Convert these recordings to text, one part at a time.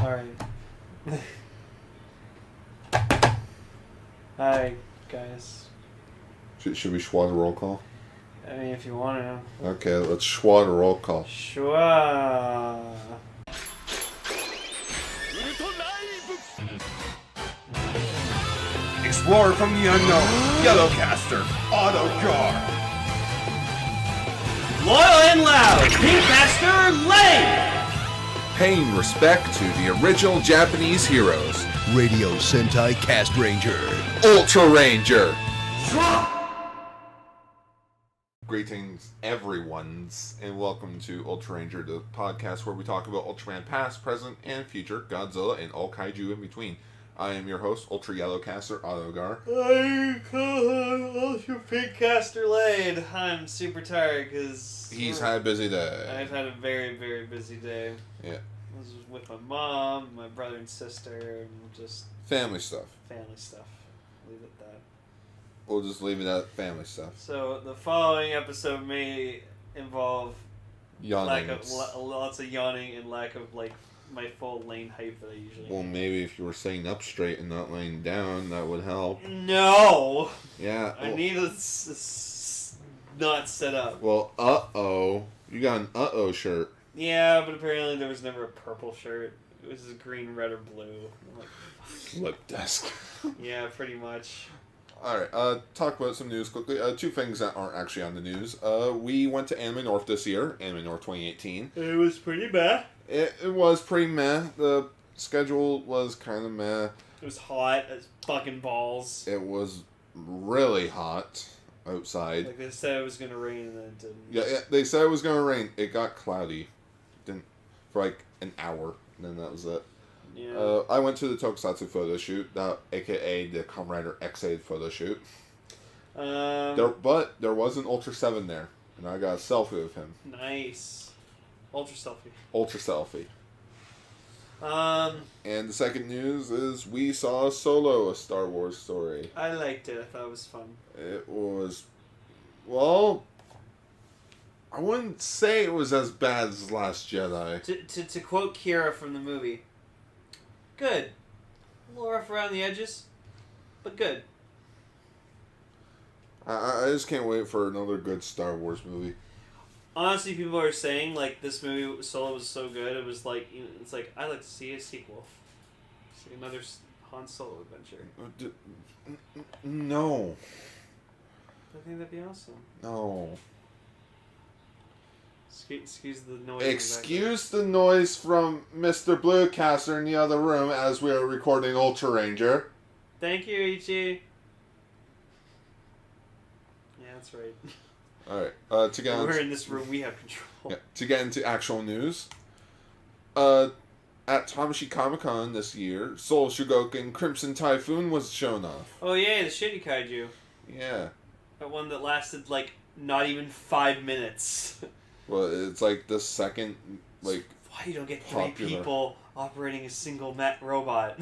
Alright. Hi, guys. Should we schwa the roll call? I mean, if you want to. Okay, let's schwa the roll call. Sure. Explorer from the unknown, Yellow Caster AutoGar. Loyal and loud, Pink Master Lane! Paying respect to the original Japanese heroes, Radio Sentai Castranger. Ultraranger. Greetings, everyone's, and welcome to Ultraranger, the podcast where we talk about Ultraman past, present, and future, Godzilla, and all kaiju in between. I am your host, Ultra Yellow Caster AutoGar. I'm Ultra Pink Caster Lane. I'm super tired because He's had a busy day. I've had a very, very busy day. Yeah. I was with my mom, my brother and sister, and just Family stuff. family stuff. Leave it at that. We'll just leave it at family stuff. So the following episode may involve Yawning. lots of yawning and lack of my full lane height that I usually Well, have. maybe if you were sitting up straight and not laying down, that would help. No! Yeah. I need to not sit up. Well, uh-oh. You got an uh-oh shirt. Yeah, but apparently there was never a purple shirt. It was green, red, or blue. I'm like, Lip desk. yeah, pretty much. Alright, talk about some news quickly. Two things that aren't actually on the news. We went to Anime North this year, Anime North 2018. It was pretty bad. It was pretty meh. The schedule was kind of meh. It was hot as fucking balls. It was really hot outside. Like they said it was gonna rain and then it didn't. Yeah, they said it was going to rain. It got cloudy. Didn't for like an hour, and then that was it. Yeah. I went to the tokusatsu photo shoot, aka the Kamen Rider XA photo shoot. But there was an Ultra 7 there, and I got a selfie with him. Nice. Ultra selfie. Ultra selfie. And the second news is we saw Solo, a Star Wars story. I liked it. I thought it was fun. It was, well, I wouldn't say it was as bad as Last Jedi. To quote Kira from the movie, good. A little rough around the edges, but good. I just can't wait for another good Star Wars movie. Honestly, people are saying this movie Solo was so good. It was it's like I'd like to see a sequel. It's like another Han Solo adventure. No. I think that'd be awesome. No. Excuse the noise. Excuse the noise from Mr. Bluecaster in the other room as we are recording Ultraranger. Thank you, Ichi. Yeah, that's right. Alright, to get on We're in this room, we have control. Yeah, to get into actual news, at Tamashii Comic-Con this year, Soul Shugoken Crimson Typhoon was shown off. Oh yeah, the shitty kaiju. Yeah. That one that lasted not even 5 minutes. Well, it's like the second, Why you don't get popular. 3 people operating a single robot?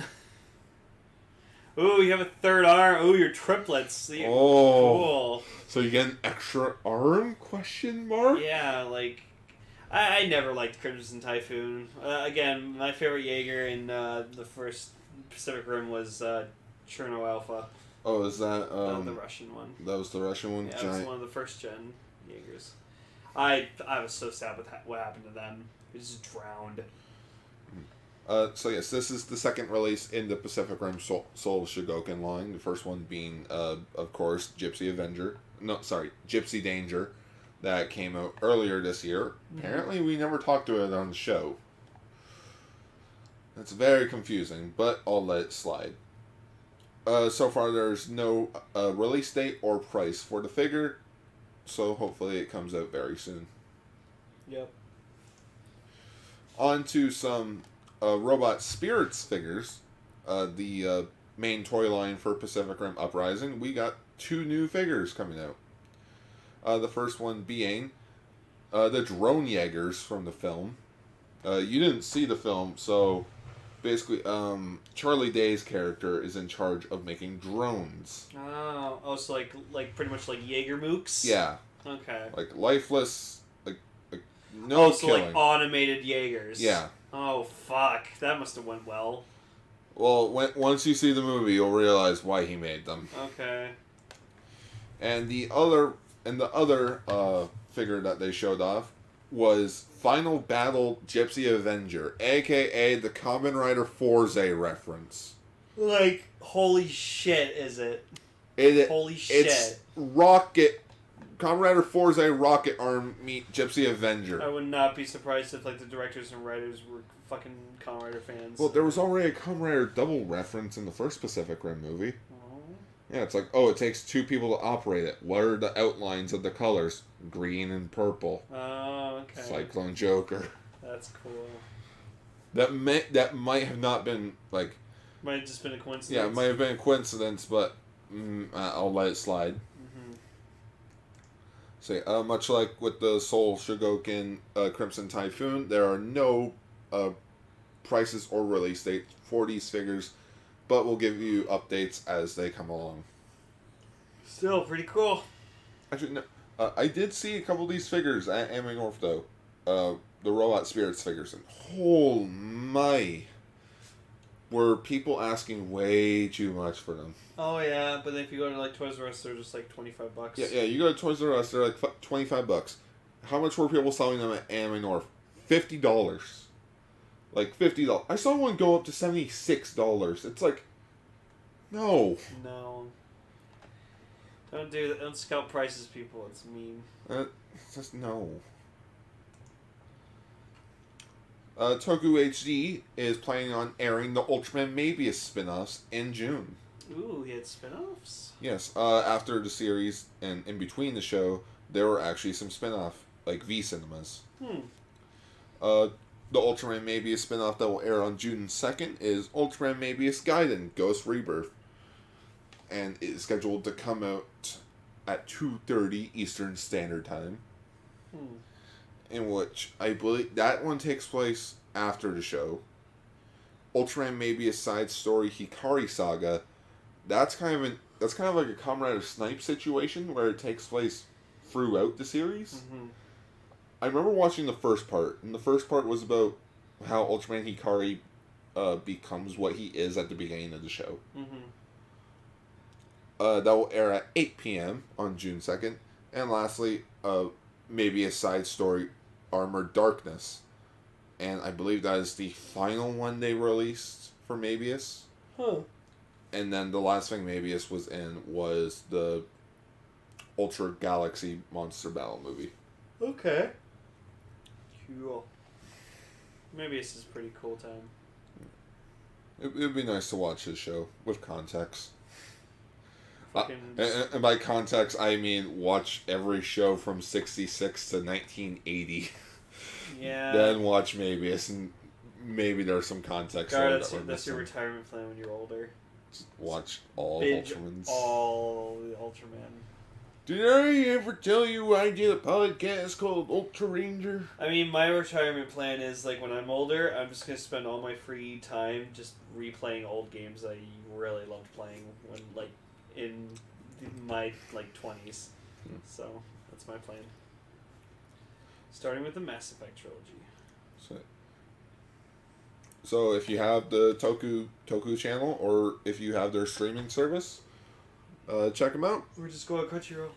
Ooh, you have a third arm. Ooh, you're triplets. Oh. Cool. So you get an extra arm? Question mark? Yeah, I never liked Crimson Typhoon. Again, my favorite Jaeger in the first Pacific Rim was Cherno Alpha. Oh, is that the Russian one? That was the Russian one? Yeah, it was one of the first gen Jaegers. I was so sad with what happened to them. They just drowned. So yes, this is the second release in the Pacific Rim Soul Shugoken line. The first one being, of course, Gypsy Danger, that came out earlier this year. Mm-hmm. Apparently, we never talked about it on the show. It's very confusing, but I'll let it slide. So far, there's no release date or price for the figure, so hopefully it comes out very soon. Yep. On to some Robot Spirits figures. The main toy line for Pacific Rim Uprising. We got 2 new figures coming out. The first one being the drone Jaegers from the film. You didn't see the film, so basically Charlie Day's character is in charge of making drones. Oh, so pretty much like Jaeger mooks? Yeah. Okay. Like lifeless, no killing. Like automated Jaegers. Yeah. Oh, fuck. That must have went well. Well, once you see the movie, you'll realize why he made them. Okay. And the other figure that they showed off was Final Battle Gypsy Avenger, aka the Kamen Rider Forze reference. Like, holy shit, is it? Holy It's shit. Rocket. Kamen Rider Forze Rocket Arm meet Gypsy Avenger. I would not be surprised if, like, the directors and writers were fucking Kamen Rider fans. Well, there was already a Kamen Rider double reference in the first Pacific Rim movie. Oh. Yeah, it's like, oh, it takes two people to operate it. What are the outlines of the colors? Green and purple. Oh, okay. Cyclone Joker. That's cool. That might have not been, like... Might have just been a coincidence. Yeah, it might have been a coincidence, but I'll let it slide. Mm-hmm. So, much like with the Soul Shogoken Crimson Typhoon, there are no prices or release dates for these figures, but we'll give you updates as they come along. Still pretty cool. Actually, no. I did see a couple of these figures at Anime North, though. The Robot Spirits figures. And oh my... Were people asking way too much for them. Oh, yeah, but if you go to, like, Toys R Us, they're just, like, $25. Yeah, you go to Toys R Us, they're like $25. How much were people selling them at Anime North? $50. Like, $50. I saw one go up to $76. It's like... No. No. Don't do that. Don't scout prices, people. It's mean. It's just no. Toku HD is planning on airing the Ultraman Mabius spin-offs in June. Ooh, he had spin-offs? Yes, after the series and in between the show, there were actually some spin-off, like V-Cinemas. The Ultraman Mabius spin-off that will air on June 2nd is Ultraman Mabius Gaiden Ghost Rebirth. And it is scheduled to come out at 2:30 Eastern Standard Time. In which I believe that one takes place after the show. Ultraman Mabius Side Story Hikari Saga. That's kind of like a Kamen Rider Snipe situation where it takes place throughout the series. Mm-hmm. I remember watching the first part, and the first part was about how Ultraman Hikari becomes what he is at the beginning of the show. Mm-hmm. That will air at 8 p.m. on June 2nd. And lastly, Mabius Side Story Armored Darkness. And I believe that is the final one they released for Mabius. Huh. And then the last thing Mabius was in was the Ultra Galaxy Monster Battle movie. Okay. Cool. Maybe this is a pretty cool time. It would be nice to watch this show with context. Fucking And by context, I mean watch every show from 66 to 1980. Yeah. Then watch Mabius, and maybe there's some context Gar, there that's, that we're that's your missing. retirement plan when you're older. Just watch all Binge Ultramans. all the Ultraman. Did I ever tell you I did a podcast called Ultraranger? I mean, my retirement plan is, like, when I'm older, I'm just going to spend all my free time just replaying old games I really loved playing when, like, in my, like, 20s. So, that's my plan. Starting with the Mass Effect trilogy. So if you have the Toku channel, or if you have their streaming service, check them out. Or just go on Crunchyroll.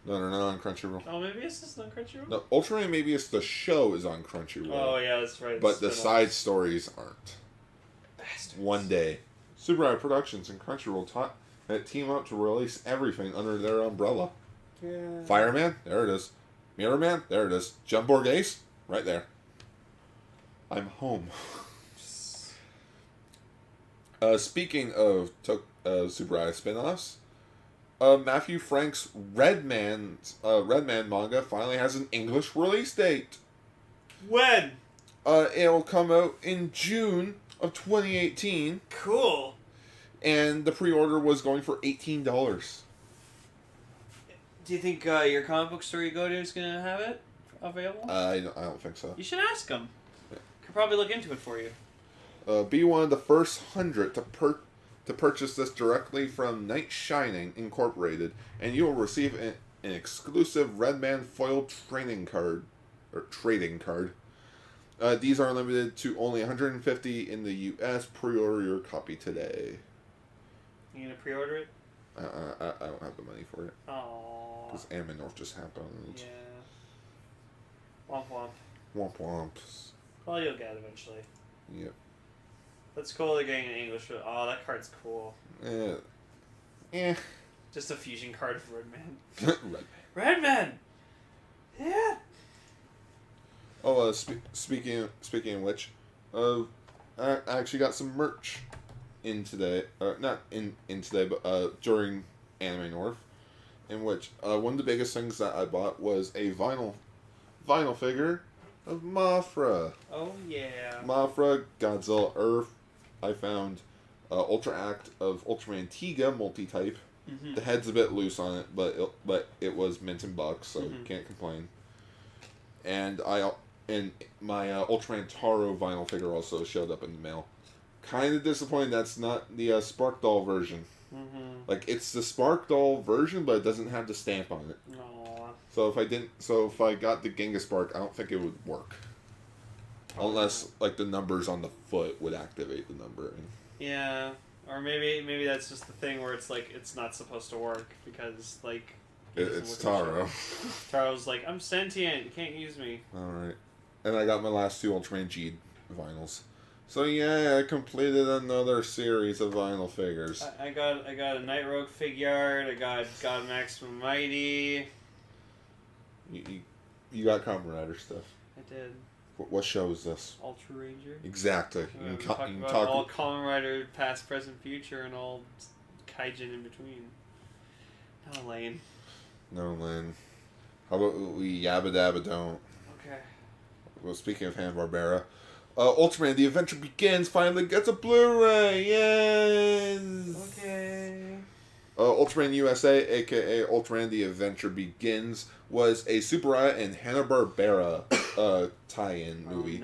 No, they're not on Crunchyroll. Oh, maybe it's just on Crunchyroll? No, Ultraman Mabius, the show is on Crunchyroll. Oh, yeah, that's right. But the Spin-off. side stories aren't. Bastards. One day, Super Eye Productions and Crunchyroll team up to release everything under their umbrella. Yeah. Fireman, there it is. Mirror Man, there it is. Jump Ace, right there. I'm home. Speaking of Super Eye spin-offs, Matthew Frank's Redman manga finally has an English release date. When? It'll come out in June of 2018, Cool. and the pre-order was going for $18. Do you think your comic book store you go to is going to have it available? I don't think so. You should ask them. Could probably look into it for you. Be one of the first 100 to purchase this directly from Night Shining Incorporated, and you will receive an exclusive Redman foil trading card. These are limited to only 150 in the U.S. Pre-order your copy today. You gonna pre-order it? I don't have the money for it. Aww. Because Anime North just happened. Yeah. Womp womp. Womp womps. Well, you'll get it eventually. Yep. That's cool they're getting an English. Oh, that card's cool. Eh. Just a fusion card of Redman. Redman. Redman! Yeah! Oh, speaking of which, I actually got some merch in today. Not in today, but during Anime North, in which one of the biggest things that I bought was a vinyl figure of Mothra. Oh yeah. Mothra, Godzilla, Earth. I found Ultra Act of Ultraman Ginga multi-type. Mm-hmm. The head's a bit loose on it, but it was mint in bucks, so can't complain. And my Ultraman Taro vinyl figure also showed up in the mail. Kind of disappointed that's not the Spark Doll version. Mm-hmm. Like, it's the Spark Doll version, but it doesn't have the stamp on it. Aww. So if I got the Ginga Spark, I don't think it would work. Unless, like, the numbers on the foot would activate the numbering. Yeah. Or maybe that's just the thing where it's like it's not supposed to work because like It's Taro. Taro's like, I'm sentient, you can't use me. Alright. And I got my last two Ultraman G vinyls. So yeah, I completed another series of vinyl figures. I got a Night Rogue figure, I got God Maximum Mighty. You got Kamen Rider stuff. I did. What show is this? Ultraranger. Exactly. You can talk all Kamen Rider, past, present, future, and all Kaijin in between. No, Lane. No, Lynn. How about we yabba dabba don't? Okay. Well, speaking of Hanna-Barbera, Ultraman The Adventure Begins finally gets a Blu Ray! Yes! Okay. Ultraman U.S.A, aka Ultraman The Adventure Begins, was a Super 8 and Hanna-Barbera tie-in movie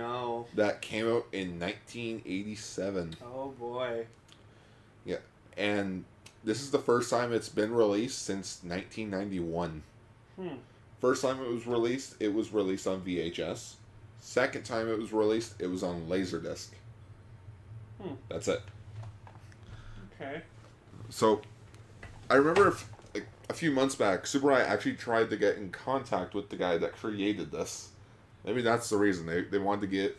that came out in 1987. Oh boy. Yeah, and this is the first time it's been released since 1991. First time it was released on VHS. Second time it was released, it was on Laserdisc. That's it. Okay. So, I remember a few months back, Super 8 actually tried to get in contact with the guy that created this. Maybe that's the reason they wanted to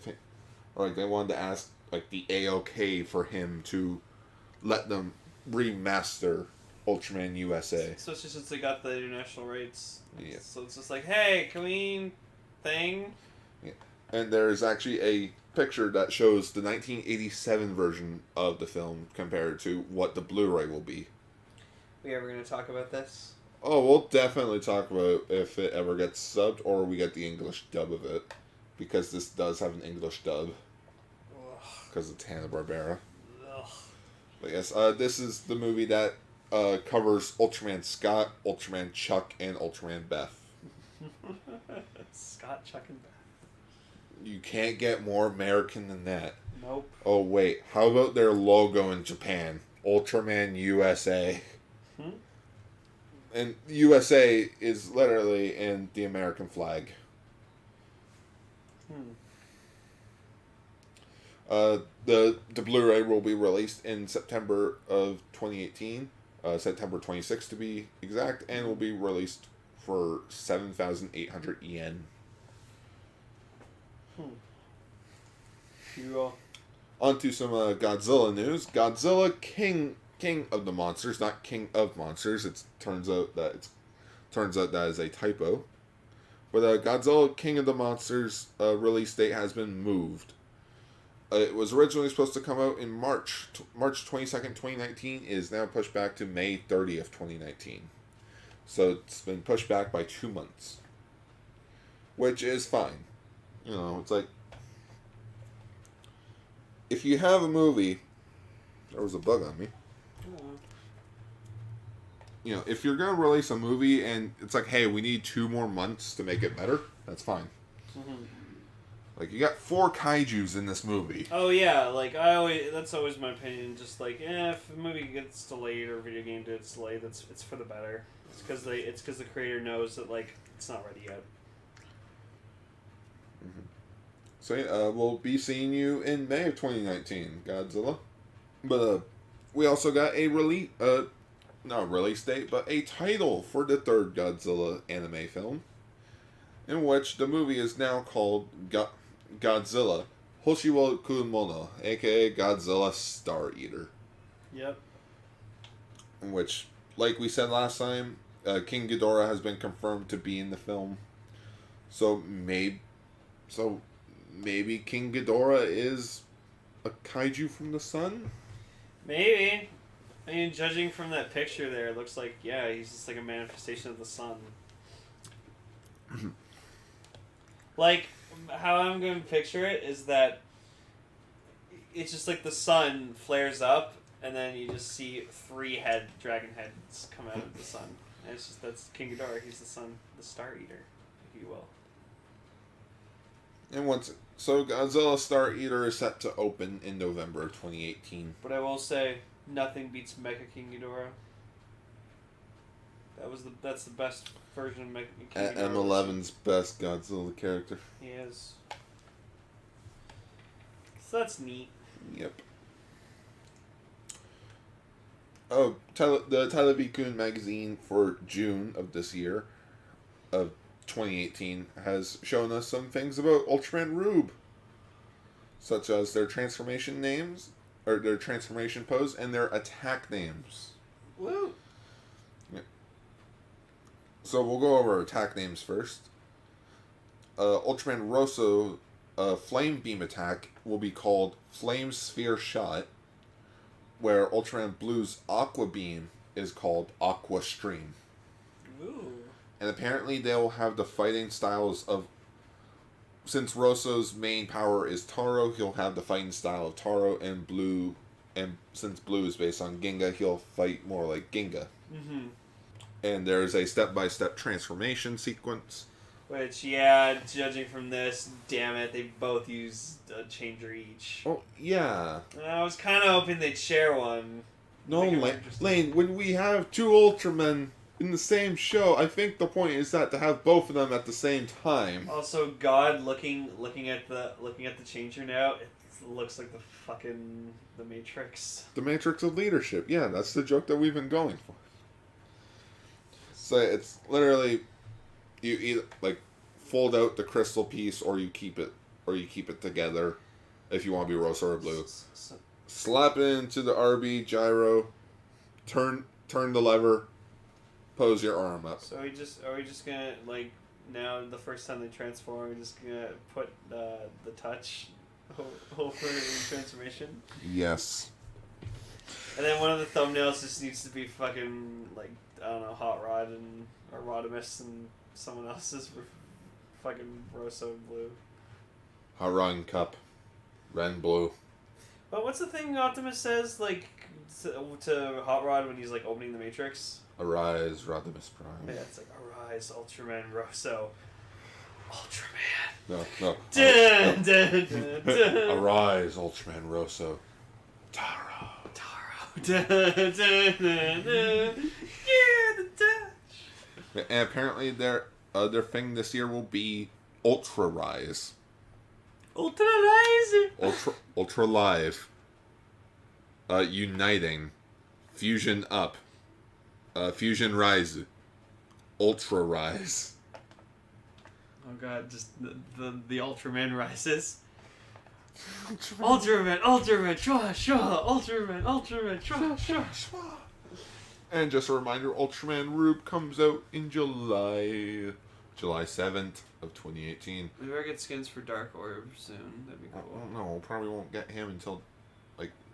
they wanted to ask like the AOK for him to let them remaster Ultraman U.S.A. Especially since they got the international rights. Yeah. So it's just like, hey, can we thing? Yeah. And there's actually a picture that shows the 1987 version of the film compared to what the Blu-ray will be. We ever going to talk about this? Oh, we'll definitely talk about it if it ever gets subbed or we get the English dub of it. Because this does have an English dub. Because it's Hanna-Barbera. But yes, this is the movie that covers Ultraman Scott, Ultraman Chuck, and Ultraman Beth. Scott, Chuck, and Beth. You can't get more American than that. Nope. Oh, wait. How about their logo in Japan? Ultraman USA. And USA is literally in the American flag. The Blu-ray will be released in September of 2018, September 26th to be exact, and will be released for 7,800 yen. On to some Godzilla news. Godzilla King of the Monsters, not King of Monsters. It turns out that is a typo. But Godzilla King of the Monsters release date has been moved. It was originally supposed to come out in March 22nd, 2019. It is now pushed back to May 30th, 2019. So it's been pushed back by 2 months. Which is fine. You know, it's like, if you have a movie, there was a bug on me. You know, if you're going to release a movie and it's like, hey, we need 2 more months to make it better, that's fine. Like, you got 4 kaijus in this movie. Oh yeah, like that's always my opinion. Just like, if a movie gets delayed or a video game gets delayed, it's for the better. It's because the creator knows that like it's not ready yet. So we'll be seeing you in May of 2019, Godzilla. But we also got a not release date, but a title for the third Godzilla anime film, in which the movie is now called Godzilla Hoshiwo Kumono, aka Godzilla Star Eater. Yep. In which, like we said last time, King Ghidorah has been confirmed to be in the film. So maybe King Ghidorah is a kaiju from the sun? Maybe. I mean, judging from that picture there, it looks like, yeah, he's just like a manifestation of the sun. Like, how I'm going to picture it is that it's just like the sun flares up, and then you just see 3 dragon heads come out of the sun. And it's just, that's King Ghidorah. He's the sun, the Star Eater, if you will. And so Godzilla Star Eater is set to open in November of 2018. But I will say, nothing beats Mecha King Ghidorah. That's the best version of Mecha King Ghidorah. M11's best Godzilla character. He is. So that's neat. Yep. Oh, the Television magazine for June of this year, of 2018, has shown us some things about Ultraman Rube, such as their transformation names, or their transformation pose, and their attack names. Woo! Yeah. So we'll go over attack names first. Ultraman Rosso Flame Beam attack will be called Flame Sphere Shot, where Ultraman Blue's Aqua Beam is called Aqua Stream. Ooh. And apparently they'll have the fighting styles of... Since Rosso's main power is Taro, he'll have the fighting style of Taro, and Blue... And since Blue is based on Ginga, he'll fight more like Ginga. Mm-hmm. And there's a step-by-step transformation sequence. Which, yeah, judging from this, damn it, they both use a changer each. Oh, yeah. And I was kind of hoping they'd share one. No, Make it more interesting. Lane, when we have 2 Ultramen in the same show, I think the point is that to have both of them at the same time. Also, God, looking at the changer now, it looks like the Matrix. The Matrix of Leadership. Yeah, that's the joke that we've been going for. So it's literally, you either fold out the crystal piece, or you keep it together, if you want to be Rosa or Blue. Slap it into the RB gyro, turn the lever, pose your arm up. So are we just gonna, now the first time they transform, we're just gonna put the touch over the transformation? Yes. And then one of the thumbnails just needs to be fucking, I don't know, Hot Rod or Rodimus and someone else's for fucking Rosa and Blue. Hot Rod and Cup. Red and Blue. But what's the thing Optimus says, to Hot Rod when he's, opening the Matrix? Arise, Rodimus Prime. Yeah, it's Arise, Ultraman Rosso. Ultraman. No. Dun, dun, dun, dun. Arise, Ultraman Rosso. Taro. Dun, dun, dun, dun. Yeah, the touch. And apparently their thing this year will be Ultra Rise. Ultra Live. Uniting. Fusion Up. Fusion Rise. Ultra Rise. Oh god, just the Ultraman rises. Ultraman, shwa, shwa, Ultraman, shwa, shwa. And just a reminder, Ultraman Rube comes out in July 7th of 2018. We better get skins for Dark Orb soon. That'd be cool. I don't know. Probably won't get him until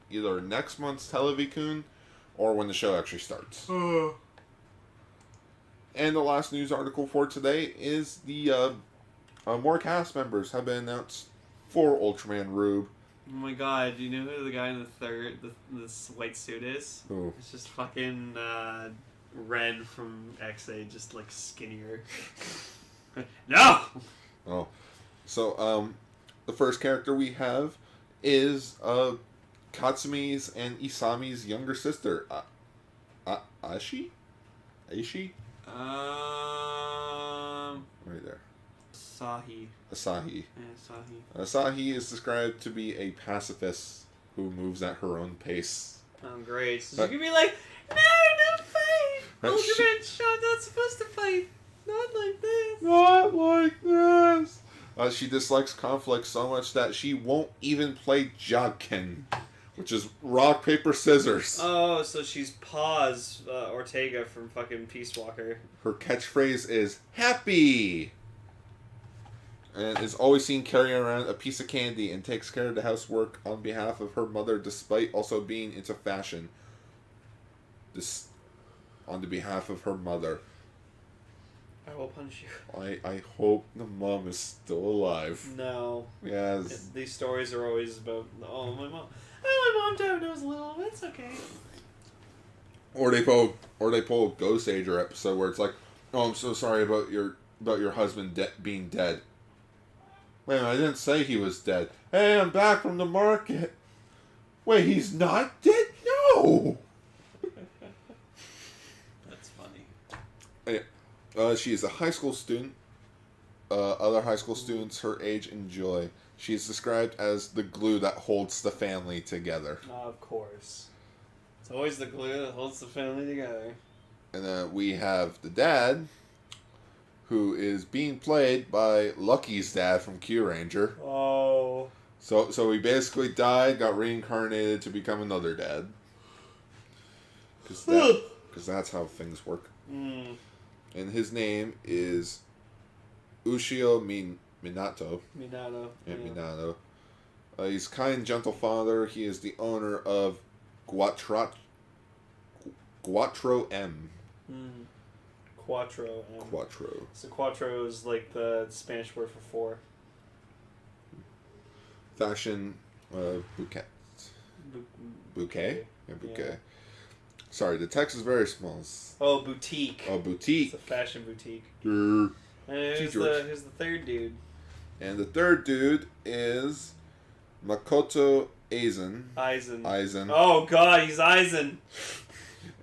either next month's Television or when the show actually starts. And the last news article for today is the more cast members have been announced for Ultraman Rube. Oh my god, do you know who the guy in the third, this white suit is? Who? It's just fucking Ren from XA, just skinnier. No! Oh. So, the first character we have is Katsumi's and Isami's younger sister, Aishi? Right there. Asahi. Asahi. Yeah, Asahi. Asahi is described to be a pacifist who moves at her own pace. Oh, great. So she could be like, no, don't fight! Ultraman, Sean, not supposed to fight! Not like this! Not like this! She dislikes conflict so much that she won't even play Jagken, which is rock, paper, scissors. Oh, so she's Paz Ortega from fucking Peace Walker. Her catchphrase is happy! And is always seen carrying around a piece of candy and takes care of the housework on behalf of her mother despite also being into fashion. This on the behalf of her mother. I will punch you. I hope the mom is still alive. No. Yes. These stories are always about, oh, my mom. Oh, my mom died when I was little. It's okay. Or they pull a Ghost Ager episode where it's like, oh, I'm so sorry about your husband being dead. Wait, I didn't say he was dead. Hey, I'm back from the market. Wait, he's not dead? No! That's funny. She is a high school student. Other high school students her age enjoy. She is described as the glue that holds the family together. Of course. It's always the glue that holds the family together. And then we have the dad, who is being played by Lucky's dad from Q Ranger. Oh. So he basically died, got reincarnated to become another dad. Because that's how things work. Mm. And his name is Ushio Minato. Minato. Yeah, Minato. He's kind, gentle father. He is the owner of Quattro M. Mm. Quattro. Quattro. So quattro is like the Spanish word for four. Fashion bouquet. Bouquet? Yeah, bouquet. Yeah. Sorry, the text is very small. Oh, boutique. Oh, boutique. It's a fashion boutique. And And who's the third dude? And the third dude is Makoto Aizen. Aizen. Oh god, he's Aizen.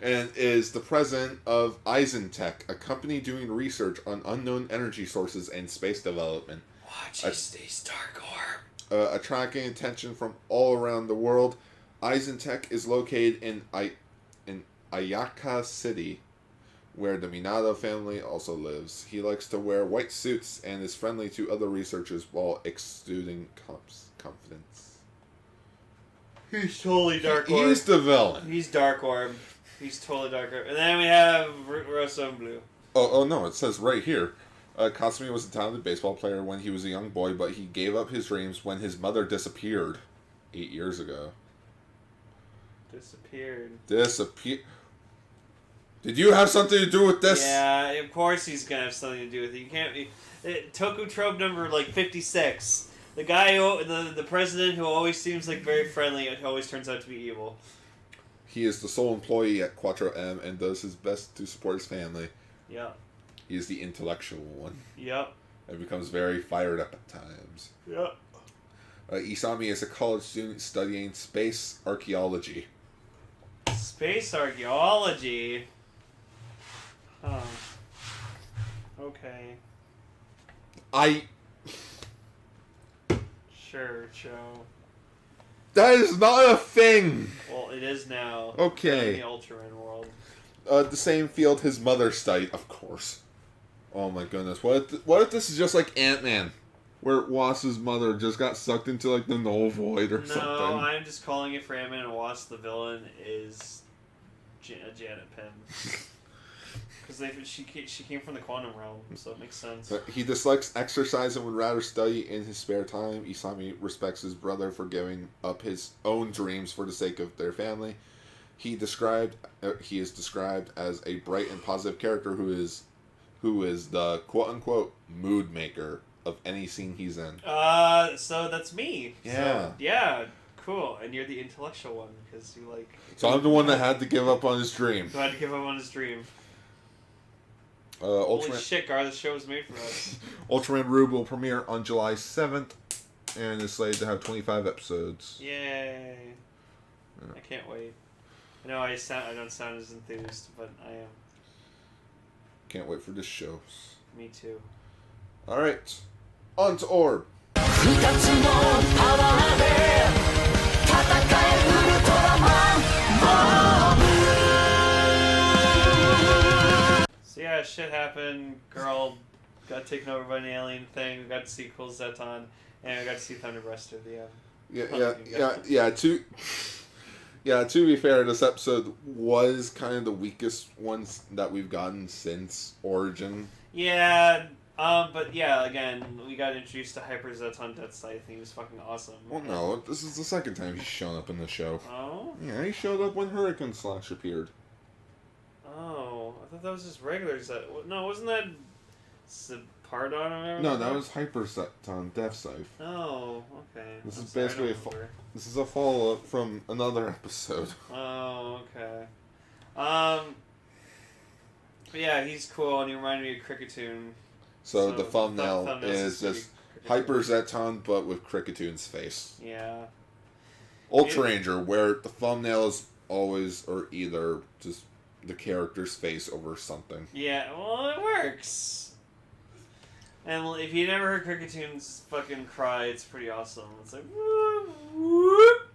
And is the president of Eisentech, a company doing research on unknown energy sources and space development. Watch his stays Dark Orb. Attracting attention from all around the world. Eisentech is located in Ayaka City, where the Minato family also lives. He likes to wear white suits and is friendly to other researchers while exuding confidence. He's totally Dark Orb. He's the villain. He's Dark Orb. He's totally Dark Orb. And then we have Rosso and Blue. Oh no, it says right here. Kasumi was a talented baseball player when he was a young boy, but he gave up his dreams when his mother disappeared 8 years ago. Disappeared. Did you have something to do with this? Yeah, of course he's gonna have something to do with it. You can't be... Toku trope number, 56. The guy, the president who always seems like very friendly, it always turns out to be evil. He is the sole employee at Quattro M and does his best to support his family. Yep. He is the intellectual one. Yep. And becomes very fired up at times. Yep. Isami is a college student studying space archaeology. Space archaeology? Huh. Okay. Sure, Joe. That is not a thing! Well, it is now. Okay. In the Ultraman world. The same field his mother studied, of course. Oh my goodness. What if this is just like Ant-Man? Where Wasp's mother just got sucked into like the null void or something. No, I'm just calling it for Ant-Man and Wasp. The villain is Janet Penn. Because she came from the quantum realm, so it makes sense. He dislikes exercise and would rather study in his spare time. Isami respects his brother for giving up his own dreams for the sake of their family. He is described as a bright and positive character who is the quote-unquote mood maker of any scene he's in. So that's me. Yeah. So, yeah, cool. And you're the intellectual one, because you like... So I'm the one that had to give up on his dream. Who had to give up on his dream. Ultraman... Holy shit, Gar, this show was made for us. Ultraman Rube will premiere on July 7th, and is slated to have 25 episodes. Yay. Yeah. I can't wait. I know I don't sound as enthused, but I am. Can't wait for this show. Me too. Alright. On to Orb. So yeah, shit happened. Girl got taken over by an alien thing. We got to see cool Zeton, and we got to see Thunderbreaster. To be fair, this episode was kind of the weakest ones that we've gotten since Origin. Yeah, but yeah, again, we got introduced to Hyper Zeton Death Scythe, and he was fucking awesome. Well, no, this is the second time he's shown up in the show. Oh? Yeah, he showed up when Hurricane Slash appeared. Oh, I thought that was just regular Zet. No, wasn't that Pardon or whatever? No, that was Hyper Zeton Death Scythe. Oh, okay. This is basically this is a follow-up from another episode. Oh, okay. But yeah, he's cool, and he reminded me of Cricketoon. So the thumbnail is just Hyper Zeton, but with Cricketoon's face. Yeah. Ultraranger, where the thumbnail is always or either just the character's face over something. Yeah, well, it works. And if you never heard Cricketoon's fucking cry, it's pretty awesome. It's like, whoop, whoop.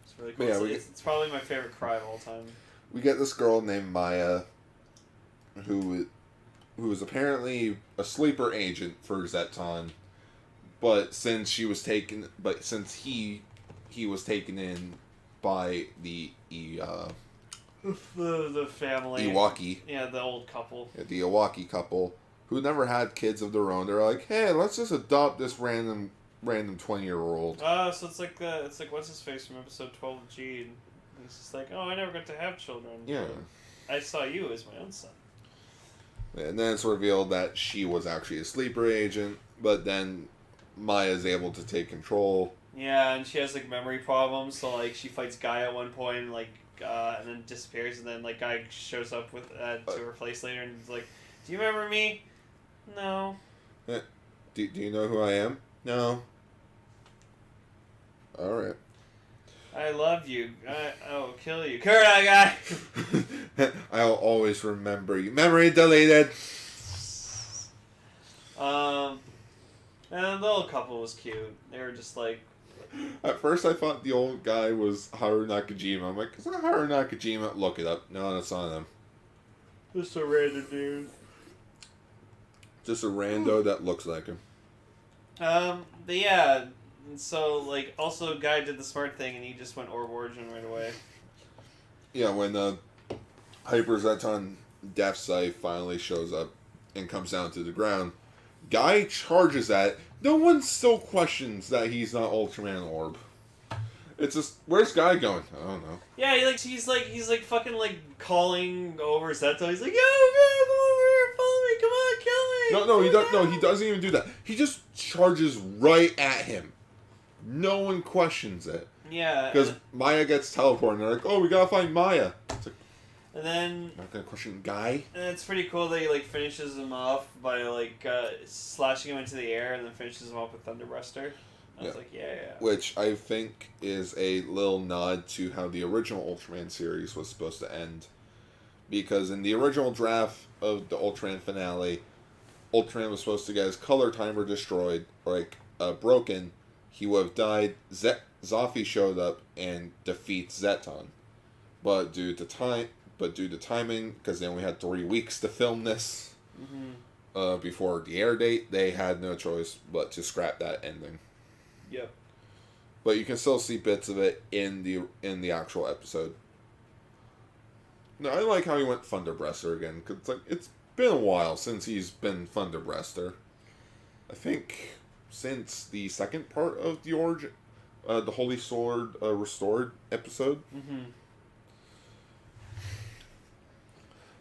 It's really cool. Yeah, it's probably my favorite cry of all time. We get this girl named Maya, who is apparently a sleeper agent for Zeton, but since he was taken in by the family. Iwaki. Yeah, the old couple. Yeah, the Iwaki couple, who never had kids of their own. They're like, hey, let's just adopt this random 20-year-old. So it's like what's his face from episode 12 of Gene. He's just like, oh, I never got to have children. Yeah. I saw you as my own son. And then it's revealed that she was actually a sleeper agent, but then Maya's able to take control. Yeah, and she has like memory problems, so like she fights Guy at one point, and then disappears, and then like Guy shows up with to her place later, and he's like, "Do you remember me?" No. Do you know who I am? No. All right. I love you. I will kill you. Kurta Guy! I'll always remember you. Memory deleted! And the old couple was cute. They were just like... At first I thought the old guy was Haru Nakajima. I'm like, is that Haru Nakajima? Look it up. No, that's not him. Just a random dude. Just a rando that looks like him. But yeah... And so, like, also, Guy did the smart thing, and he just went Orb Origin right away. Yeah, when Hyper Zeton Death Scythe finally shows up and comes down to the ground, Guy charges at it. No one still questions that he's not Ultraman Orb. It's just, where's Guy going? I don't know. Yeah, he's fucking, like, calling over Zeto. He's like, yo, come over, follow me, come on, kill me. No, he doesn't even do that. He just charges right at him. No one questions it. Yeah. Because Maya gets teleported, and they're like, oh, we gotta find Maya. It's like, and then... Not gonna question Guy? And it's pretty cool that he, like, finishes him off by, like, slashing him into the air, and then finishes him off with Thunderbreaster. I was like, yeah. Which I think is a little nod to how the original Ultraman series was supposed to end. Because in the original draft of the Ultraman finale, Ultraman was supposed to get his color timer destroyed, or, like, broken. He would have died. Zaffi showed up and defeats Zeton, but due to timing, because they only had 3 weeks to film this before the air date, they had no choice but to scrap that ending. Yep. But you can still see bits of it in the actual episode. No, I like how he went Thunderbreaster again, because it's been a while since he's been Thunderbreaster. I think since the second part of the Origin, the Holy Sword Restored episode.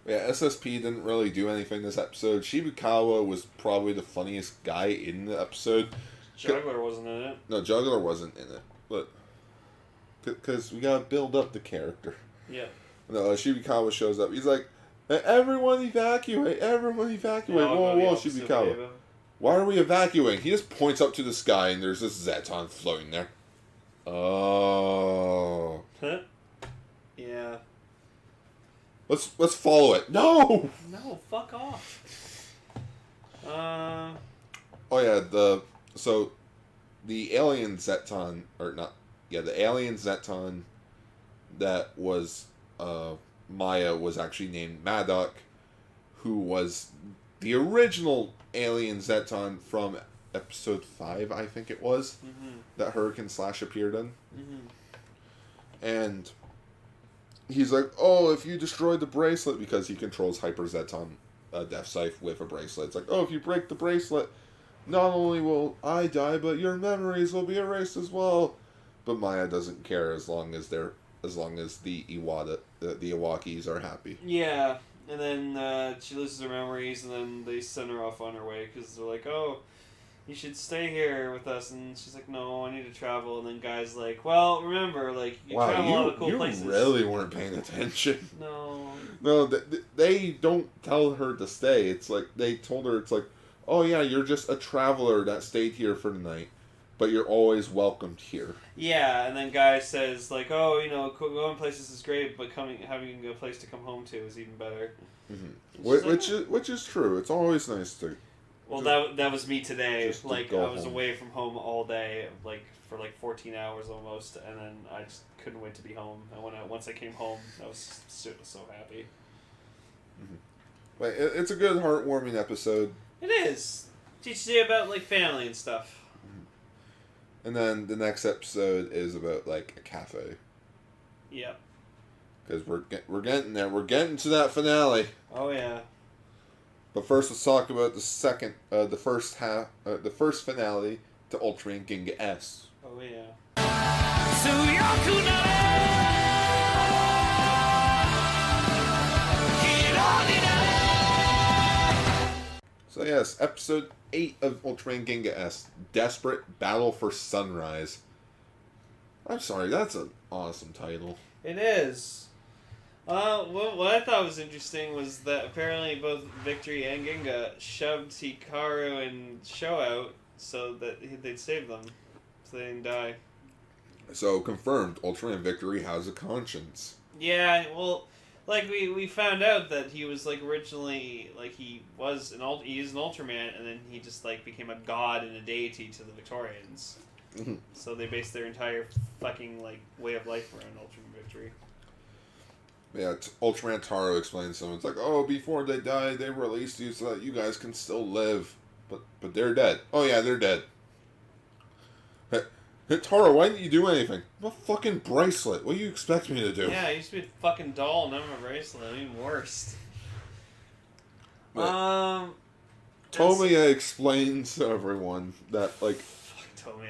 Yeah, SSP didn't really do anything this episode. Shibukawa was probably the funniest guy in the episode. Juggler wasn't in it. No, Juggler wasn't in it, but because we gotta build up the character. Yeah. No, Shibukawa shows up. He's like, everyone evacuate! Everyone evacuate! Yeah, whoa, Shibukawa. Why are we evacuating? He just points up to the sky and there's this Zeton floating there. Oh. Huh? Yeah. Let's follow it. No! No, fuck off. Oh the alien Zeton, the alien Zeton that was Maya was actually named Maddock, who was the original alien Zeton from episode 5, I think it was, that Hurricane Slash appeared in. And he's like, oh, if you destroy the bracelet, because he controls Hyper Zeton Death Scythe with a bracelet. It's like, oh, if you break the bracelet, not only will I die, but your memories will be erased as well. But Maya doesn't care as long as the Iwakis are happy. Yeah, and then she loses her memories, and then they send her off on her way because they're like, oh, you should stay here with us, and she's like, no, I need to travel. And then Guy's like, well, remember, like, you travel a lot of cool places. You really weren't paying attention. No, they don't tell her to stay. It's like, they told her, it's like, oh yeah, you're just a traveler that stayed here for the night, but you're always welcomed here. Yeah, and then Guy says, like, oh, you know, going places is great, but having a place to come home to is even better. Which is true. It's always nice to... Well, that was me today. Like, I was away from home all day, like, for like 14 hours almost, and then I just couldn't wait to be home. And once I came home, I was so happy. But it's a good, heartwarming episode. It is. Teaches you about, like, family and stuff. And then the next episode is about, like, a cafe. Yep. Because we're getting there. We're getting to that finale. Oh yeah. But first, let's talk about the first finale to Ultraman Ginga S. Oh yeah. So yes, episode 8 of Ultraman Ginga S, Desperate Battle for Sunrise. I'm sorry, that's an awesome title. It is. What I thought was interesting was that apparently both Victory and Ginga shoved Hikaru and Sho out so that they'd save them, so they didn't die. So confirmed, Ultraman Victory has a conscience. Yeah, well, like we found out that he was like originally like he is an Ultraman, and then he just like became a god and a deity to the Victorians. So they based their entire fucking like way of life around Ultraman Victory. Yeah, Ultraman Taro explains to them, it's like, oh, before they died, they released you so that you guys can still live. But they're dead. Oh yeah, they're dead. Hey, Taro, why didn't you do anything? I'm a fucking bracelet. What do you expect me to do? Yeah, I used to be a fucking doll, now I'm a bracelet. Even worse. Tomoya explains to everyone that, like,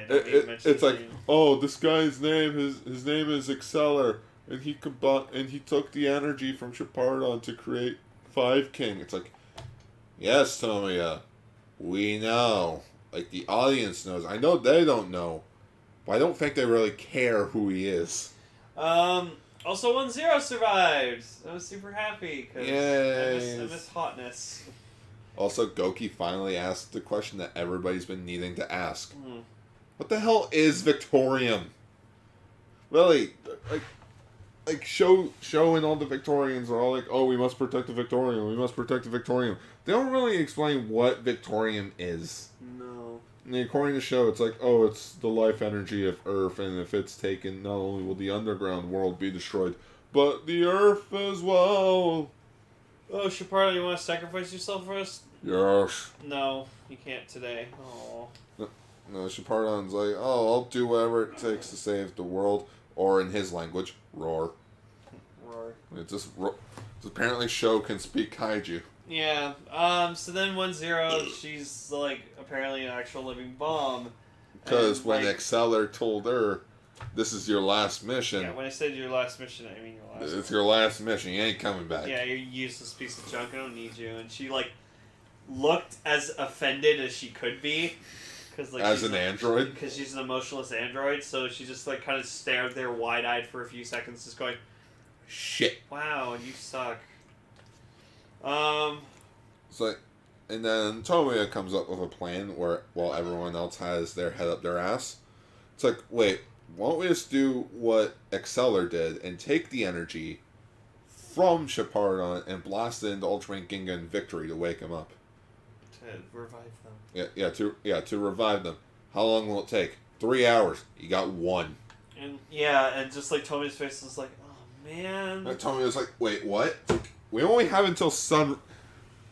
it's like, oh, this guy's name, his name is Exceller. And he took the energy from Shepardon to create 5 King. It's like, yes, Tomoya, we know. Like, the audience knows. I know they don't know, but I don't think they really care who he is. Also, 1-0 survived. I was super happy because I miss hotness. Also, Goki finally asked the question that everybody's been needing to ask. What the hell is Victorium? Really, like Sho and all the Victorians are all like, oh, we must protect the Victorium, we must protect the Victorium. They don't really explain what Victorium is. No. And according to Sho, it's like, oh, it's the life energy of Earth, and if it's taken, not only will the underground world be destroyed, but the Earth as well. Oh, Shepardon, you want to sacrifice yourself for us? Yes. No, you can't today. Oh. No, Shepardon's like, oh, I'll do whatever it takes to save the world. Or in his language, roar. Roar. It's just apparently Sho can speak kaiju. Yeah. So then 1-0, she's like apparently an actual living bomb. Because when Exceller told her, "This is your last mission." Yeah. When I said your last mission, I mean your last. It's your last mission. You ain't coming back. Yeah, you're a useless piece of junk. I don't need you. And she like looked as offended as she could be. Like, as an android? Because she's an emotionless android, so she just like kind of stared there wide-eyed for a few seconds, just going, shit. Wow, you suck. So, and then Tomoya comes up with a plan where, while everyone else has their head up their ass, it's like, wait, why don't we just do what Exceller did and take the energy from Shepardon and blast it into Ultraman Ginga and Victory to wake him up? revive them. To revive them. How long will it take? 3 hours. You got 1. And and just like Tommy's face was like, oh man. And Tommy was like, wait, what? We only have until sun.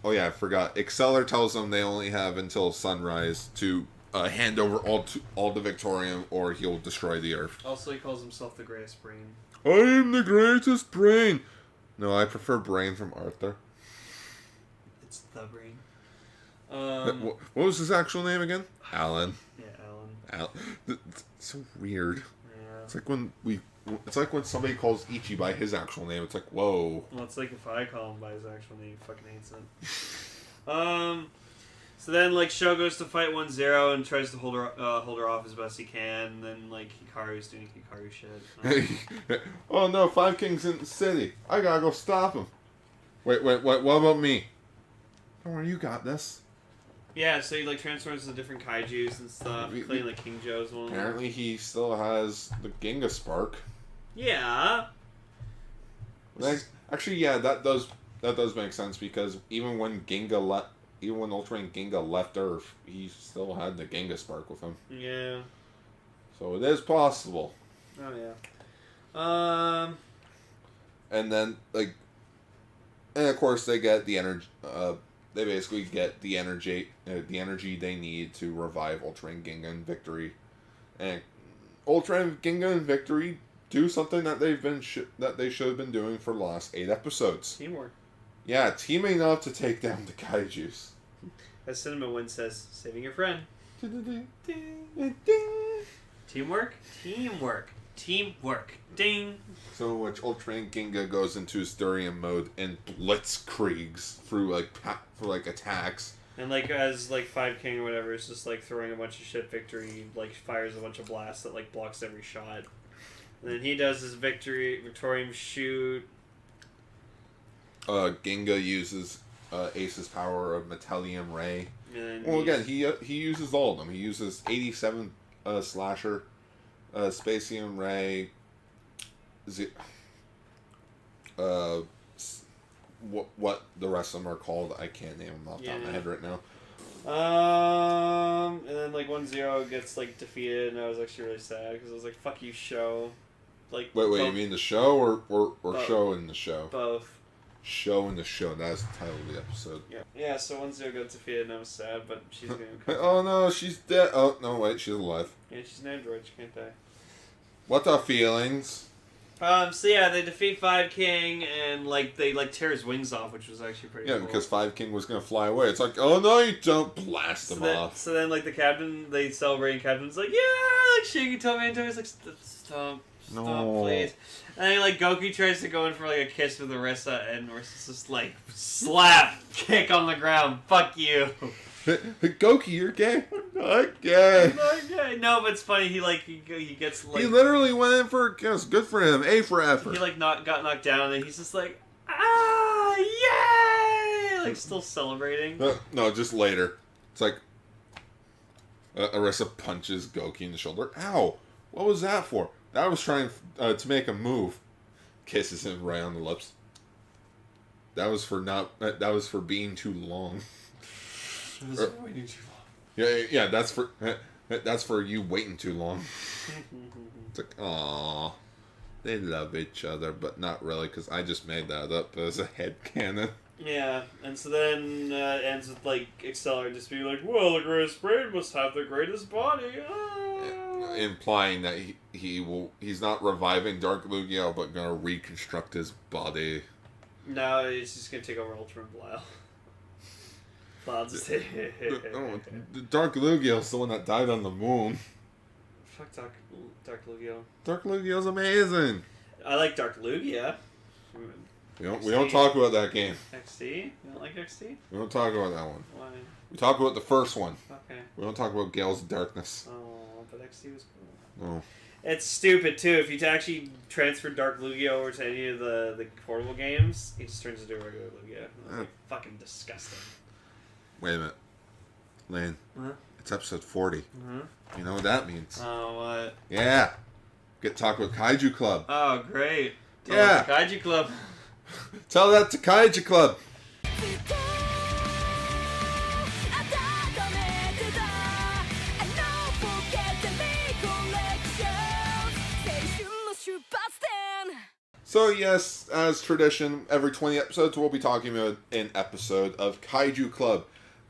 Oh yeah, I forgot. Exceller tells them they only have until sunrise to hand over all to Victorium, or he'll destroy the Earth. Also, he calls himself the greatest brain. I am the greatest brain. No, I prefer Brain from Arthur. It's the brain. What was his actual name again? Alan. Yeah, Alan. It's so weird. Yeah. It's like when somebody calls Ichi by his actual name. It's like, whoa. Well, it's like if I call him by his actual name, he fucking hates it. So then, like, Sho goes to fight 1-0 and tries to hold her off as best he can. And then, like, Hikaru's doing Hikaru shit. Oh no, 5 Kings in the city. I gotta go stop him. Wait, what about me? Don't worry, you got this. Yeah, so he, like, transforms into different kaijus and stuff, including, like, King Joe's one. Apparently he still has the Ginga Spark. Yeah. Actually, yeah, that does make sense, because even when Ultraman Ginga left Earth, he still had the Ginga Spark with him. Yeah. So it is possible. Oh yeah. And then and of course they get the energy. They basically get the energy they need to revive Ultraman Ginga and Victory, and Ultraman Ginga and Victory do something that they should have been doing for the last 8 episodes. Teamwork. Yeah, teaming up to take down the kaijus. As Cinnamon Wind says, saving your friend. Teamwork? Teamwork. Teamwork. Ding. So which Ultraman Ginga goes into Sturium mode and blitzkriegs through attacks. And like as like 5 King or whatever is just like throwing a bunch of shit, Victory like fires a bunch of blasts that like blocks every shot. And then he does his Victorium shoot. Ginga uses Ace's power of Metallium Ray. Well, again, he uses all of them. He uses 87 Slasher, Spacium Ray, what the rest of them are called, I can't name them off the top of my head right now. And then like 1-0 gets like defeated, and I was actually really sad because I was like, "Fuck you, Sho." Like, wait, you mean the show or Sho in the show? Both. Sho in the show. That's the title of the episode. Yeah. So 1-0 got defeated, and I was sad, but she's gonna. Oh no, she's dead. Oh no, wait, she's alive. Yeah, she's an android. She can't die. What the feelings? So yeah, they defeat 5 King, and like they like tear his wings off, which was actually pretty cool. Yeah, because 5 King was gonna fly away. It's like, oh no, you don't blast him off. So then like the captain, they celebrate, Captain's like, yeah, like shaking Tommy, and Tommy's like, stop, please. And then like Goku tries to go in for like a kiss with Orisa, and Orisa's just like slap, kick on the ground, fuck you. Goku, you're gay. I'm not gay. No, but it's funny. He gets like. He literally went in for a kiss. Good for him. A for effort. He like got knocked down, and he's just like, yay! Like still celebrating. No, just later. It's like Orisa punches Goku in the shoulder. Ow! What was that for? That was trying to make a move. Kisses him right on the lips. That was for being too long. Waiting too long. Yeah, that's for you waiting too long. It's like, aww, they love each other, but not really, because I just made that up as a headcanon. Yeah, and so then ends with like Exceller just being like, well, the greatest brain must have the greatest body. Implying that he's not reviving Dark Lugia, but gonna reconstruct his body. No, he's just gonna take over Ultraman Blau. Dark Lugia's the one that died on the moon. Fuck Dark Lugia. Dark Lugia's amazing. I like Dark Lugia. We don't talk about that game. XD? You don't like XD? We don't talk about that one. Why? We talk about the first one. Okay. We don't talk about Gale's Darkness. Oh, but XD was cool. No. It's stupid too. If you actually transfer Dark Lugia over to any of the portable games, he just turns into a regular Lugia. Like, fucking disgusting. Wait a minute. Lane. Huh? It's episode 40. You know what that means? Oh, what? Yeah. Get to talk about Kaiju Club. Oh, great. Yeah. Kaiju Club. Tell that to Kaiju Club. So yes, as tradition, every 20 episodes we'll be talking about an episode of Kaiju Club.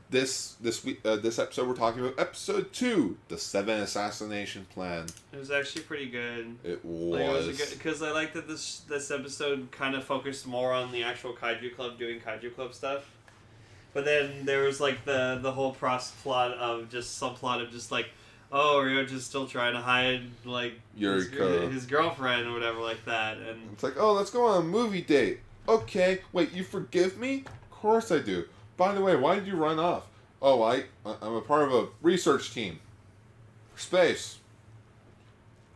This episode we're talking about episode 2, the 7 Assassination Plan. It was actually pretty good. It was. Because I like that this episode kind of focused more on the actual Kaiju Club doing Kaiju Club stuff. But then there was like the whole subplot of just like, oh, Ryota's still trying to hide like his girlfriend or whatever like that, and it's like, oh, let's go on a movie date. Okay, wait, you forgive me? Of course I do. By the way, why did you run off? Oh, I'm a part of a research team. Space.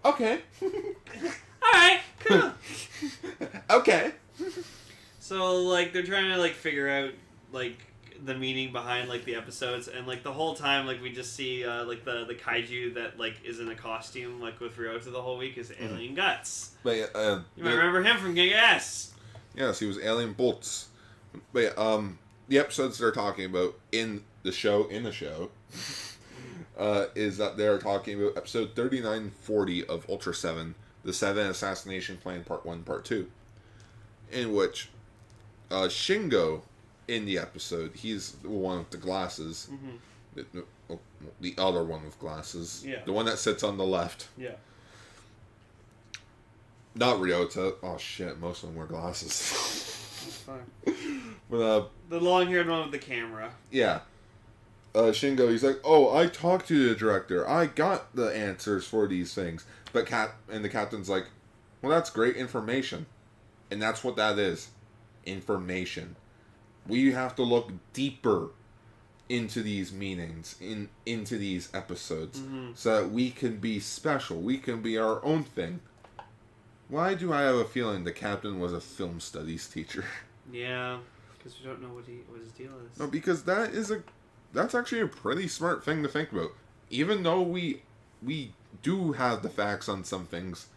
Okay. Alright, cool. Okay. So, like, they're trying to, like, figure out, like, the meaning behind, like, the episodes, and, like, the whole time, like, we just see, like, the kaiju that, like, is in a costume, like, with Ryota the whole week is Alien Guts. But, you might remember him from Ginga S. Yes, he was Alien Bolts. But, the episodes they're talking about in the show, is that they're talking about episode 3940 of Ultra 7, the 7 Assassination Plan Part 1, Part 2, in which Shingo, in the episode, he's the one with the glasses, the other one with glasses, the one that sits on the left. Yeah. Not Ryota. Oh shit, most of them wear glasses. That's fine. But, the long-haired one with the camera. Yeah. Shingo, he's like, oh, I talked to the director. I got the answers for these things. But the captain's like, well, that's great information. And that's what that is. Information. We have to look deeper into these meanings, into these episodes, so that we can be special. We can be our own thing. Why do I have a feeling the captain was a film studies teacher? Yeah. Because we don't know what his deal is. No, because that's actually a pretty smart thing to think about. Even though we do have the facts on some things,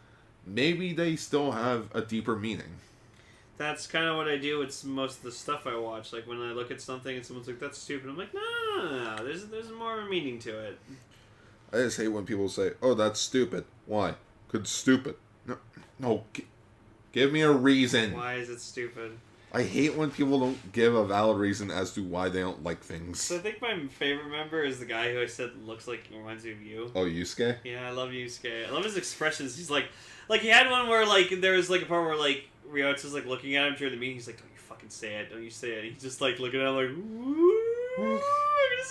maybe they still have a deeper meaning. That's kind of what I do with most of the stuff I watch. Like when I look at something and someone's like, "That's stupid," I'm like, "No. There's more of a meaning to it." I just hate when people say, "Oh, that's stupid." Why? 'Cause it's stupid. No. Give me a reason. Why is it stupid? I hate when people don't give a valid reason as to why they don't like things. So I think my favorite member is the guy who I said looks like reminds me of you. Oh, Yusuke? Yeah, I love Yusuke. I love his expressions. He's like he had one where like there was like a part where like Ryota's like looking at him during the meeting. He's like, "Don't you fucking say it! Don't you say it!" He's just like looking at him like, "Ooh, I'm gonna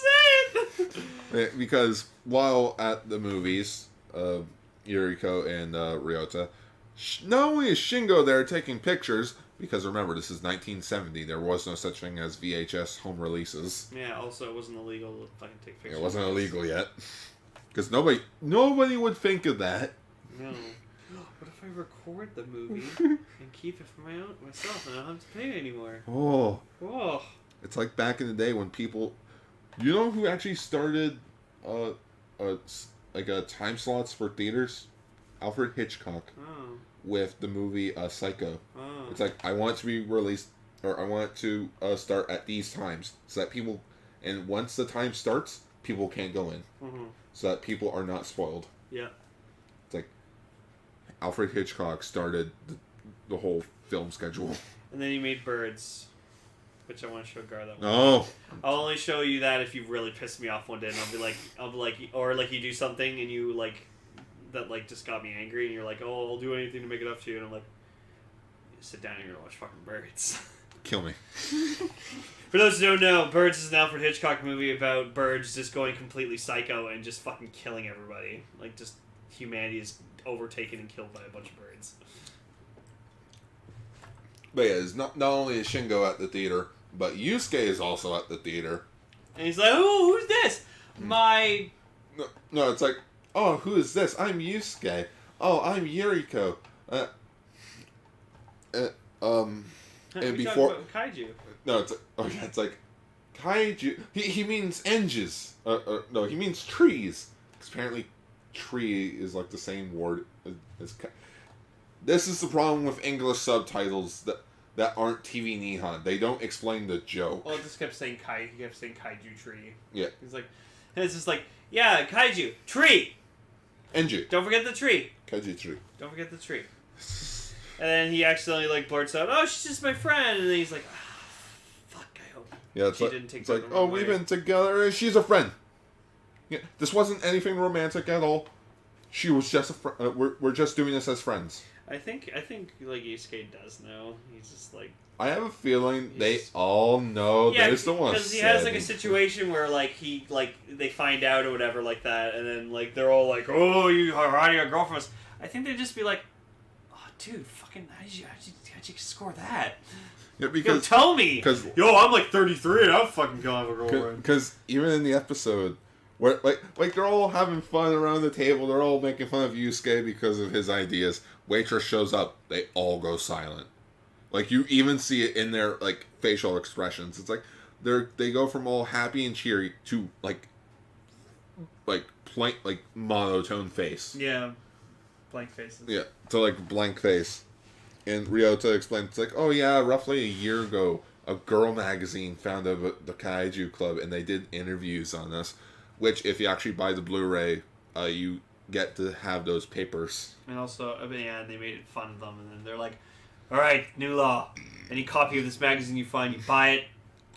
say it." Because while at the movies, Yuriko and Ryota, not only is Shingo there taking pictures. Because remember, this is 1970. There was no such thing as VHS home releases. Yeah, also it wasn't illegal to fucking take pictures. It wasn't illegal yet. Because nobody would think of that. No. What if I record the movie and keep it for myself and I don't have to pay anymore? Oh. Whoa. It's like back in the day when people... You know who actually started time slots for theaters? Alfred Hitchcock. Oh. With the movie Psycho. Oh. It's like, I want it to be released, or I want it to start at these times, so that people, and once the time starts, people can't go in, so that people are not spoiled. Yeah. It's like, Alfred Hitchcock started the whole film schedule. And then he made Birds, which I want to show Gar that one. Oh. I'll only show you that if you really piss me off one day, and I'll be like, or like you do something and you like, that like just got me angry, and you're like, "Oh, I'll do anything to make it up to you," and I'm like, "Sit down and you're gonna watch fucking Birds." Kill me. For those who don't know, Birds is an Alfred Hitchcock movie about birds just going completely psycho and just fucking killing everybody. Like, just humanity is overtaken and killed by a bunch of birds. But yeah, it's not only is Shingo at the theater, but Yusuke is also at the theater. And he's like, "Oh, who's this? My..." No, it's like, "Oh, who is this? I'm Yusuke. Oh, I'm Yuriko." And before about kaiju. No, it's like kaiju. He means enges. No, he means trees. 'Cause apparently, tree is like the same word as. This is the problem with English subtitles that aren't TV Nihon. They don't explain the joke. Well, it just kept saying he kept saying kaiju tree. Yeah. He's like, and it's just like, yeah, kaiju tree. Enju. Don't forget the tree. Kaiju tree. Don't forget the tree. And then he accidentally like blurts out, "Oh, she's just my friend," and then he's like, "Ah, fuck, I hope." Yeah, it's she like, didn't take it's that like the oh, wrong we've way. been together, and she's a friend. Yeah, this wasn't anything romantic at all. She was just a friend. We're just doing this as friends. I think like Yusuke does know. He's just like. I have a feeling they He's- all know. Yeah, They just don't want to because say he has like a anything. situation where like they find out or whatever like that, and then like they're all like, "Oh, you are hiding your girlfriend." I think they'd just be like, "Oh, dude, fucking, how'd you score that? Yeah, Yo, because tell me, 'cause- yo, I'm like 33 and I'm fucking killing a girlfriend." Because even in the episode, where like they're all having fun around the table, they're all making fun of Yusuke because of his ideas. Waitress shows up, they all go silent. Like you even see it in their like facial expressions. It's like they go from all happy and cheery to like plain like monotone face. Yeah, blank faces. Yeah, to like blank face. And Ryota explains, it's like, oh yeah, roughly a year ago, a girl magazine found out about the Kaiju Club, and they did interviews on us. Which, if you actually buy the Blu Ray, you get to have those papers. And also, yeah, they made fun of them, and then they're like, "All right, new law. Any copy of this magazine you find, you buy it."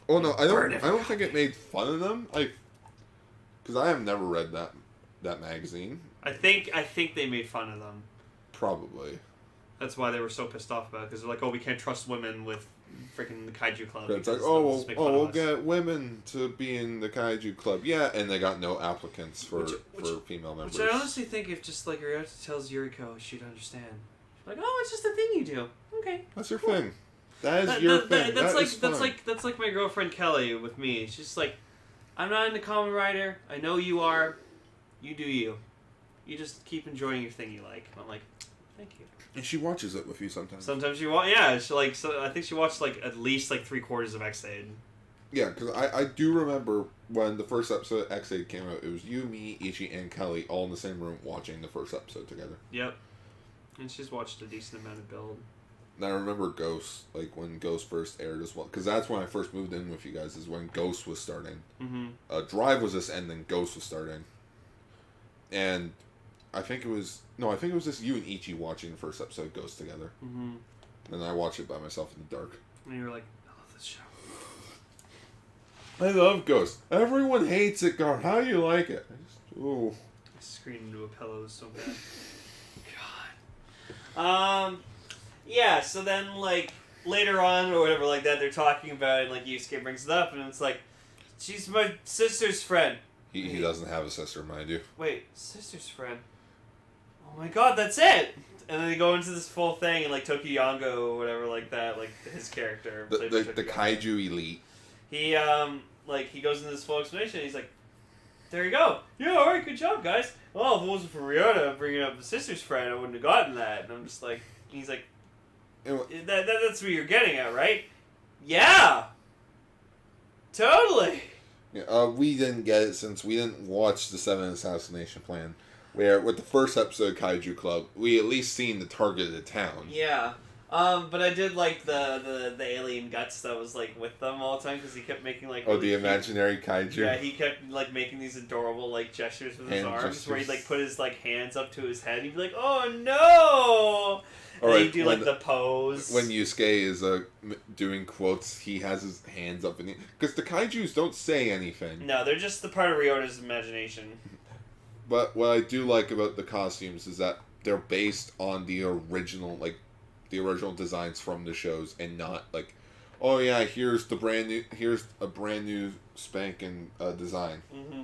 Oh no, I Burn don't think it made fun of them. Because I have never read that magazine. I think they made fun of them. Probably. That's why they were so pissed off about it, because they're like, "Oh, we can't trust women with freaking the Kaiju Club." But it's like, because oh, they'll well, just make fun of we'll us." get women to be in the Kaiju Club. Yeah, and they got no applicants for female members. Which I honestly think if just like Ryota tells Yuriko, she'd understand. She'd be like, "Oh, it's just a thing you do. Okay." That's your thing. That is your thing. That's like my girlfriend Kelly with me. She's just like, "I'm not into Kamen Rider. I know you are. You do you. You just keep enjoying your thing you like." I'm like, "Thank you." And she watches it with you sometimes. Sometimes you watch, yeah. She like, so I think she watched like at least like 3/4 of X-Aid. Yeah, because I do remember when the first episode of X-Aid came out, it was you, me, Ichi, and Kelly all in the same room watching the first episode together. Yep. And she's watched a decent amount of Build. And I remember Ghost, like when Ghost first aired as well, because that's when I first moved in with you guys, is when Ghost was starting. Mm-hmm. Drive was this ending, Ghost was starting. And I think it was just you and Ichi watching the first episode of Ghost together. Mm-hmm. And I watched it by myself in the dark. And you were like, "I love this show." I love Ghost. Everyone hates it, Gar. How do you like it? I Screamed into a pillow so bad. God. Yeah, so then, like, later on, or whatever, like that, they're talking about it, and, like, Yusuke brings it up, and it's like, "She's my sister's friend." He doesn't have a sister, mind you. Wait, sister's friend? Oh my god, that's it! And then they go into this full thing, and, like, Tokiyongo, or whatever, like that, like, his character. played by The Tokiyongo. Kaiju Elite. He, he goes into this full explanation, and he's like, "There you go. Yeah, alright, good job, guys. Well, if it wasn't for Ryota bringing up the sister's friend, I wouldn't have gotten that." And I'm just like, he's like, that's what you're getting at, right? Yeah! Totally! Yeah, we didn't get it since we didn't watch the 7 Assassination Plan. Where, with the first episode of Kaiju Club, we at least seen the targeted town. Yeah. But I did like the alien guts that was, like, with them all the time, because he kept making, like... Oh, really the cute- imaginary Kaiju? Yeah, he kept, like, making these adorable, like, gestures with his Hand arms, gestures. where he'd, like, put his, like, hands up to his head, and he'd be like, "Oh, no!" And Or he'd do, like, the pose. When Yusuke is doing quotes, he has his hands up in the... Because the Kaijus don't say anything. No, they're just the part of Ryota's imagination. But what I do like about the costumes is that they're based on the original designs from the shows, and not like, oh yeah, here's a brand new spanking design. Mm-hmm.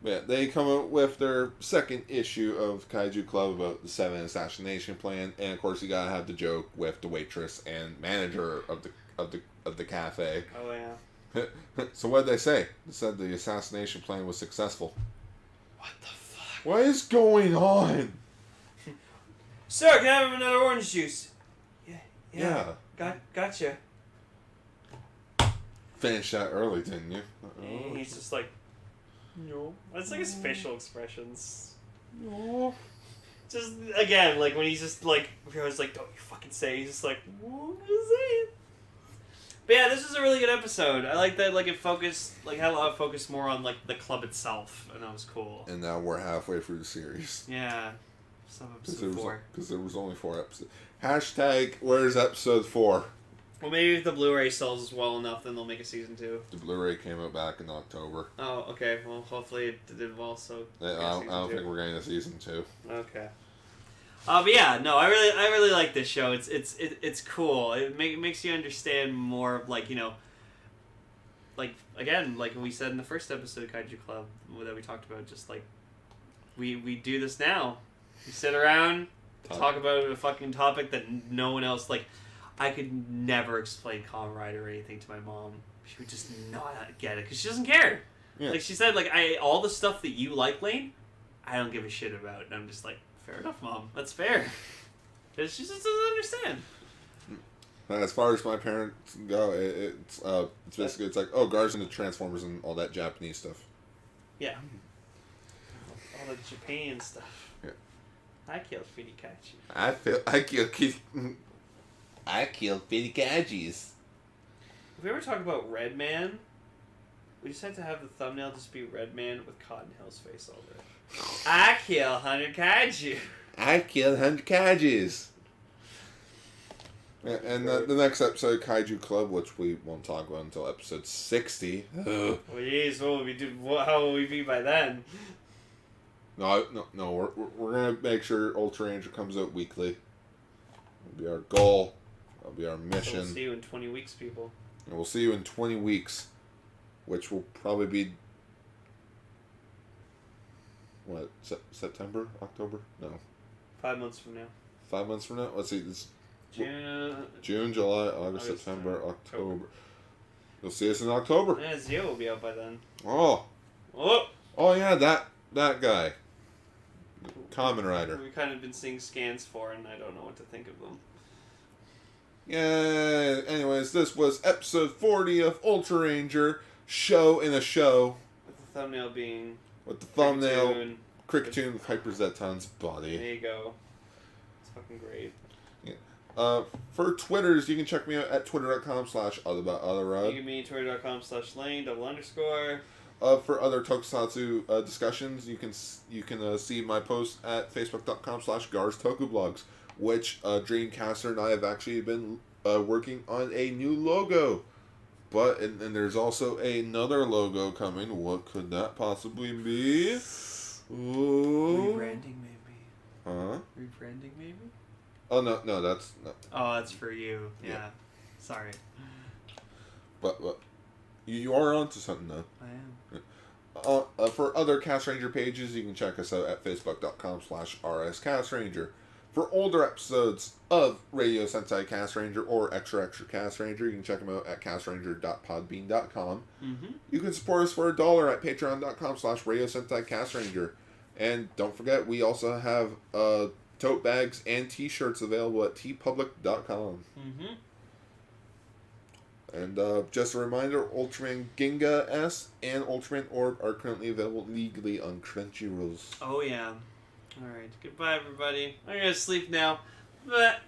Yeah, they come up with their second issue of Kaiju Club about the 7 Assassination Plan, and of course you gotta have the joke with the waitress and manager of the cafe. Oh yeah. So what did they say? They said the assassination plan was successful. What the fuck? What is going on? Sir, can I have another orange juice? Yeah. Gotcha. Finished that early, didn't you? And he's just like, no. That's like his facial expressions. No. Just, again, like when he's just like, I was like, "Don't you fucking say." He's just like, "What is it?" But yeah, this was a really good episode. I like that, like it focused, like had a lot of focus more on like the club itself, and that was cool. And now we're halfway through the series. Yeah. Stop episode 4. Because there was only 4 episodes. Hashtag, where's episode 4? Well, maybe if the Blu Ray sells well enough, then they'll make a season 2. The Blu Ray came out back in October. Oh, okay. Well, hopefully it did well, so... I don't think we're getting a season 2. Okay. But yeah, no, I really like this show. It's cool. It makes you understand more of, like, you know, like, again, like we said in the first episode of Kaiju Club that we talked about, just like we do this now. We sit around, talk about a fucking topic that no one else, like, I could never explain Kamen Rider or anything to my mom. She would just not get it because she doesn't care. Yeah. Like she said, like, all the stuff that you like, Lane, I don't give a shit about, and I'm just like, fair enough, Mom. That's fair. Because she just doesn't understand. As far as my parents go, it's basically, it's like, oh, Gar's into Transformers and all that Japanese stuff. Yeah. All the Japan stuff. Yeah. I killed Fidikachi. I killed Pidikachis. If we ever talk about Red Man, we just have to have the thumbnail just be Red Man with Cottonhill's face over it. I kill 100 Kaiju. I killed 100 Kaijus. Yeah, and the next episode, Kaiju Club, which we won't talk about until episode 60. Ugh. Well, jeez, what will we do? How will we be by then? No, we're gonna make sure Ultraranger comes out weekly. That'll be our goal. That'll be our mission. So we'll see you in 20 weeks, people. And we'll see you in 20 weeks, which will probably be what, September, October? No, 5 months from now. 5 months from now. Let's see. This June, July, August, September, October. You'll see us in October. Yeah, Zio will be out by then. Oh yeah, that guy. Kamen Rider. We've kind of been seeing scans for, and I don't know what to think of them. Yeah, anyways, this was episode 40 of Ultraranger, Sho In a Show. With the thumbnail being... With the thumbnail, Cricketune with Hyper Zeton's body. There you go. It's fucking great. Yeah. For Twitters, you can check me out at twitter.com/otherrod. You can be twitter.com/lane _. For other tokusatsu discussions, you can see my post at facebook.com/GarsTokuBlogs, which Dreamcaster and I have actually been working on a new logo. But and there's also another logo coming. What could that possibly be? Ooh. Rebranding, maybe. Huh? Rebranding, maybe? Oh, no, that's... No. Oh, that's for you. Yeah. Sorry. But you are onto something, though. I am. For other Cast Ranger pages, you can check us out at facebook.com/RSCastRanger. For older episodes of Radio Sentai Cast Ranger or Extra Cast Ranger, you can check them out at castranger.podbean.com. Mm-hmm. You can support us for $1 at patreon.com/Radio Sentai Cast Ranger. And don't forget, we also have tote bags and t-shirts available at tpublic.com. Mm-hmm. And just a reminder, Ultraman Ginga S and Ultraman Orb are currently available legally on Crunchyroll. Oh, yeah. Alright. Goodbye, everybody. I'm gonna sleep now. But...